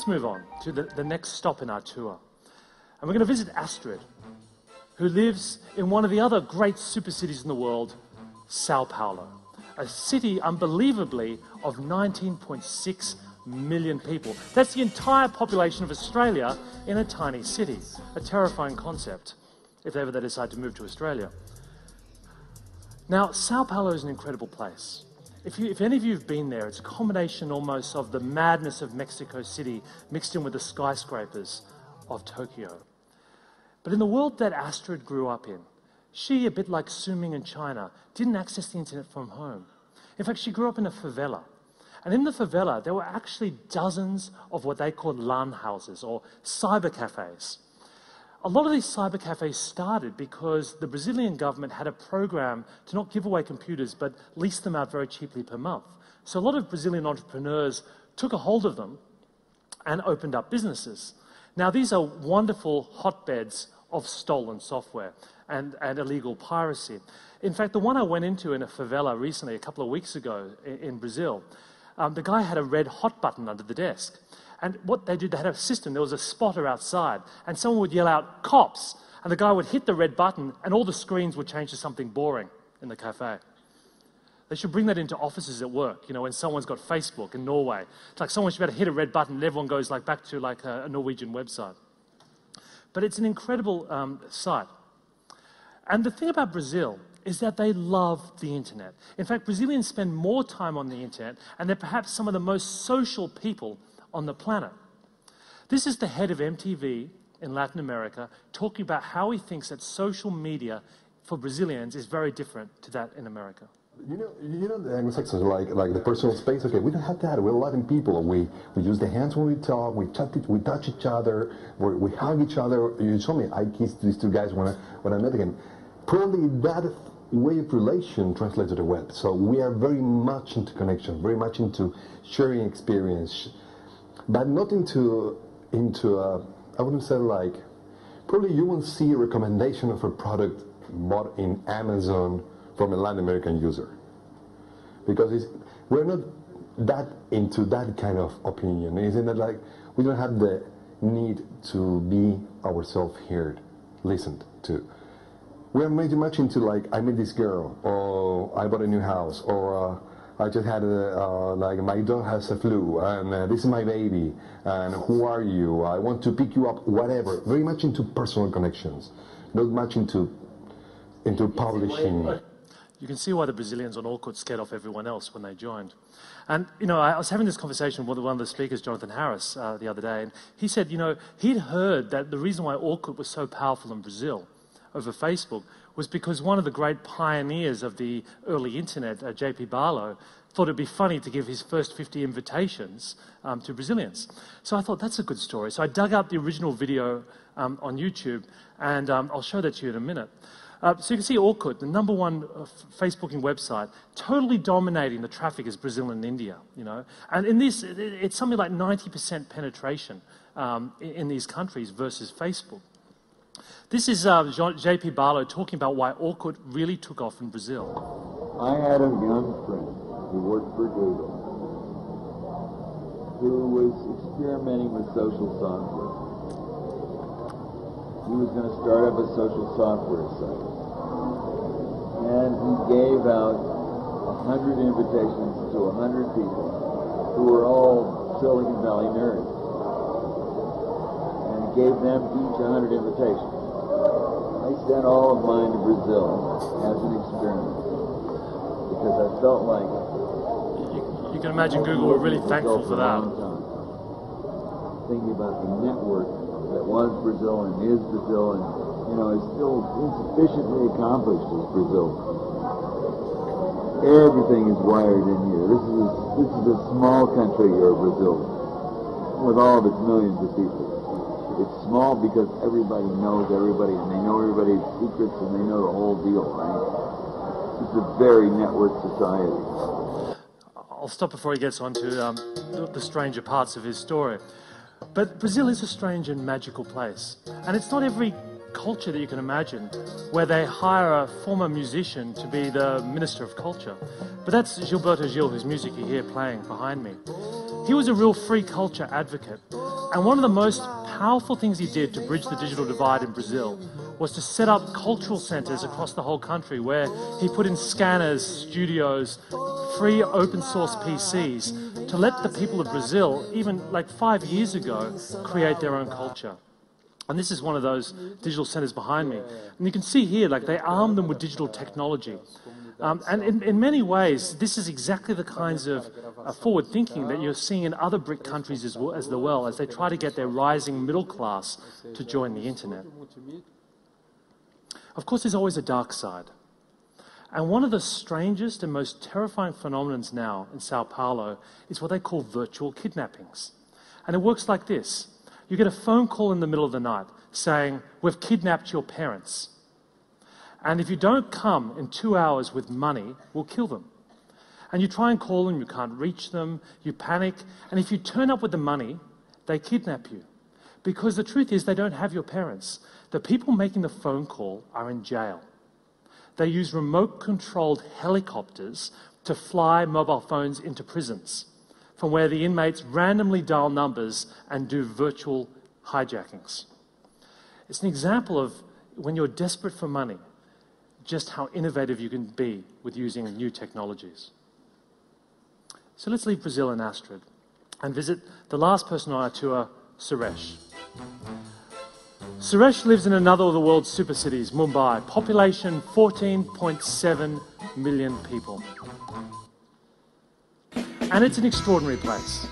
let's move on to the next stop in our tour. And we're going to visit Astrid, who lives in one of the other great super cities in the world, Sao Paulo, a city unbelievably of 19.6 million people. That's the entire population of Australia in a tiny city. A terrifying concept, if ever they decide to move to Australia. Now, Sao Paulo is an incredible place. If any of you have been there, it's a combination almost of the madness of Mexico City mixed in with the skyscrapers of Tokyo. But in the world that Astrid grew up in, she, a bit like Su Ming in China, didn't access the internet from home. In fact, she grew up in a favela. And in the favela, there were actually dozens of what they called LAN houses, or cyber cafes. A lot of these cyber cafes started because the Brazilian government had a program to not give away computers, but lease them out very cheaply per month. So a lot of Brazilian entrepreneurs took a hold of them and opened up businesses. Now, these are wonderful hotbeds of stolen software and illegal piracy. In fact, the one I went into in a favela recently, a couple of weeks ago in Brazil, the guy had a red hot button under the desk. And what they did, they had a system, there was a spotter outside, and someone would yell out, "Cops!" And the guy would hit the red button, and all the screens would change to something boring in the cafe. They should bring that into offices at work, you know, when someone's got Facebook in Norway. It's like someone should be able to hit a red button, and everyone goes like back to like a Norwegian website. But it's an incredible site. And the thing about Brazil is that they love the internet. In fact, Brazilians spend more time on the internet, and they're perhaps some of the most social people on the planet. This is the head of MTV in Latin America talking about how he thinks that social media for Brazilians is very different to that in America. You know the Anglo-Saxons like the personal space. Okay, we don't have that. We're 11 people. We use the hands when we talk. We touch each other. We hug each other. You told me I kissed these two guys when I met them. Probably that way of relation translates to the web. So we are very much into connection, very much into sharing experience. But not into I wouldn't say like, probably you won't see a recommendation of a product bought in Amazon from a Latin American user. Because we're not that into that kind of opinion. Isn't it like, we don't have the need to be ourselves heard, listened to. We're very much into like, I met this girl, or I bought a new house, or I just had like my dog has a flu, and this is my baby, and who are you? I want to pick you up, whatever. Very much into personal connections, not much into publishing. You can see why the Brazilians on Orkut scared off everyone else when they joined. And, you know, I was having this conversation with one of the speakers, Jonathan Harris, the other day, and he said, you know, he'd heard that the reason why Orkut was so powerful in Brazil over Facebook was because one of the great pioneers of the early internet, J.P. Barlow, thought it'd be funny to give his first 50 invitations to Brazilians. So I thought, that's a good story. So I dug up the original video on YouTube, and I'll show that to you in a minute. So you can see Orkut, the #1 Facebooking website, totally dominating the traffic is Brazil and India, you know. And in this, it's something like 90% penetration in these countries versus Facebook. This is J.P. Barlow talking about why Orkut really took off in Brazil. I had a young friend who worked for Google who was experimenting with social software. He was going to start up a social software site. And he gave out 100 invitations to 100 people who were all Silicon Valley nerds. And he gave them each 100 invitations. I sent all of mine to Brazil as an experiment because I felt like... You can imagine Google were really thankful for that. Thinking about the network that was Brazil and is Brazil and, you know, is still insufficiently accomplished as Brazil. Everything is wired in here. This is a small country, Brazil, with all of its millions of people. It's small because everybody knows everybody, and they know everybody's secrets, and they know the whole deal, right? It's a very networked society. I'll stop before he gets on to the stranger parts of his story. But Brazil is a strange and magical place. And it's not every culture that you can imagine where they hire a former musician to be the Minister of Culture. But that's Gilberto Gil, whose music you hear playing behind me. He was a real free culture advocate. And one of the most powerful things he did to bridge the digital divide in Brazil was to set up cultural centers across the whole country where he put in scanners, studios, free open source PCs to let the people of Brazil, even like 5 years ago, create their own culture. And this is one of those digital centers behind me. And you can see here, like they arm them with digital technology. And in many ways, this is exactly the kinds of forward thinking that you're seeing in other BRIC countries as well, as they try to get their rising middle class to join the internet. Of course, there's always a dark side. And one of the strangest and most terrifying phenomena now in Sao Paulo is what they call virtual kidnappings. And it works like this. You get a phone call in the middle of the night saying, "We've kidnapped your parents. And if you don't come in 2 hours with money, we'll kill them." And you try and call them, you can't reach them, you panic. And if you turn up with the money, they kidnap you. Because the truth is they don't have your parents. The people making the phone call are in jail. They use remote-controlled helicopters to fly mobile phones into prisons, from where the inmates randomly dial numbers and do virtual hijackings. It's an example of when you're desperate for money, just how innovative you can be with using new technologies. So let's leave Brazil and Astrid and visit the last person on our tour, Suresh. Suresh lives in another of the world's super cities, Mumbai, population 14.7 million people. And it's an extraordinary place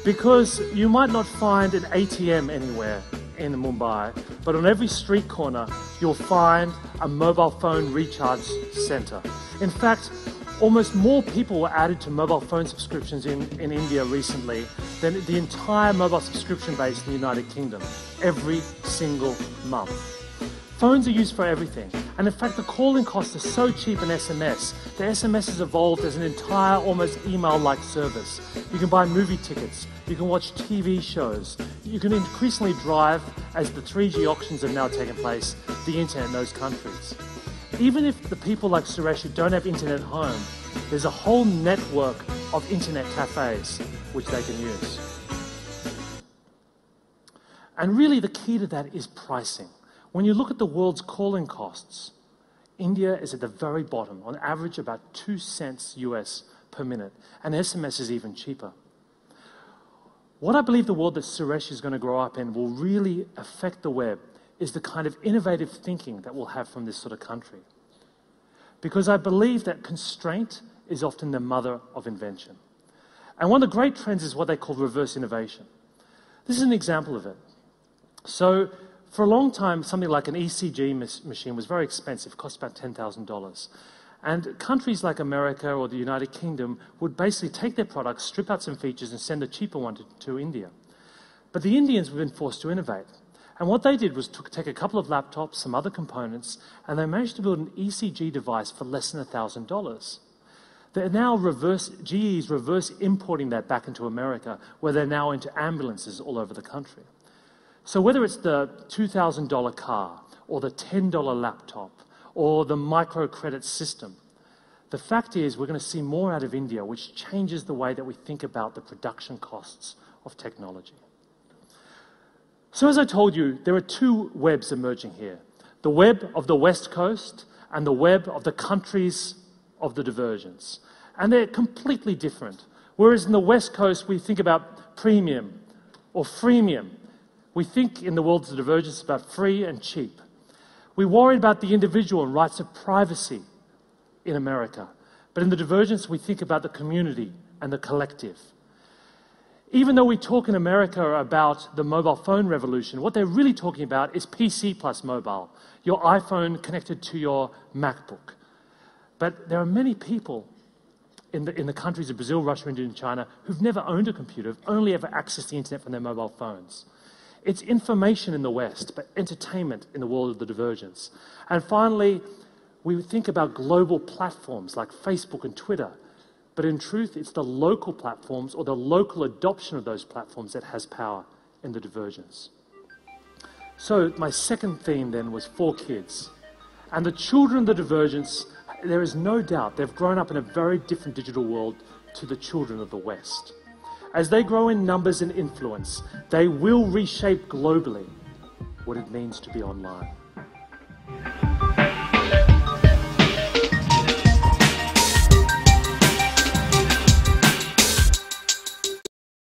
because you might not find an ATM anywhere in Mumbai, but on every street corner you'll find a mobile phone recharge center. In fact, almost more people were added to mobile phone subscriptions in India recently than the entire mobile subscription base in the United Kingdom, every single month. Phones are used for everything, and in fact the calling costs are so cheap in SMS. The SMS has evolved as an entire, almost email-like service. You can buy movie tickets, you can watch TV shows, you can increasingly drive, as the 3G auctions have now taken place, the internet in those countries. Even if the people like Suresh who don't have internet at home, there's a whole network of internet cafes which they can use. And really the key to that is pricing. When you look at the world's calling costs, India is at the very bottom, on average about 2 cents US per minute, and SMS is even cheaper. What I believe the world that Suresh is going to grow up in will really affect the web is the kind of innovative thinking that we'll have from this sort of country. Because I believe that constraint is often the mother of invention. And one of the great trends is what they call reverse innovation. This is an example of it. So, for a long time, something like an ECG machine was very expensive, cost about $10,000. And countries like America or the United Kingdom would basically take their products, strip out some features, and send a cheaper one to India. But the Indians have been forced to innovate. And what they did was take a couple of laptops, some other components, and they managed to build an ECG device for less than $1,000. They're now GE's reverse importing that back into America, where they're now into ambulances all over the country. So whether it's the $2,000 car, or the $10 laptop, or the microcredit system, the fact is we're going to see more out of India, which changes the way that we think about the production costs of technology. So as I told you, there are two webs emerging here. The web of the West Coast and the web of the countries of the Divergence. And they're completely different. Whereas in the West Coast, we think about premium or freemium. We think in the world of the Divergence about free and cheap. We worry about the individual and rights of privacy in America. But in the Divergence, we think about the community and the collective. Even though we talk in America about the mobile phone revolution, what they're really talking about is PC plus mobile, your iPhone connected to your MacBook. But there are many people in the countries of Brazil, Russia, India, and China who've never owned a computer, have only ever accessed the internet from their mobile phones. It's information in the West, but entertainment in the world of the Divergence. And finally, we think about global platforms like Facebook and Twitter. But in truth, it's the local platforms or the local adoption of those platforms that has power in the Divergence. So my second theme then was 4 kids. And the children of the Divergence, there is no doubt they've grown up in a very different digital world to the children of the West. As they grow in numbers and influence, they will reshape globally what it means to be online.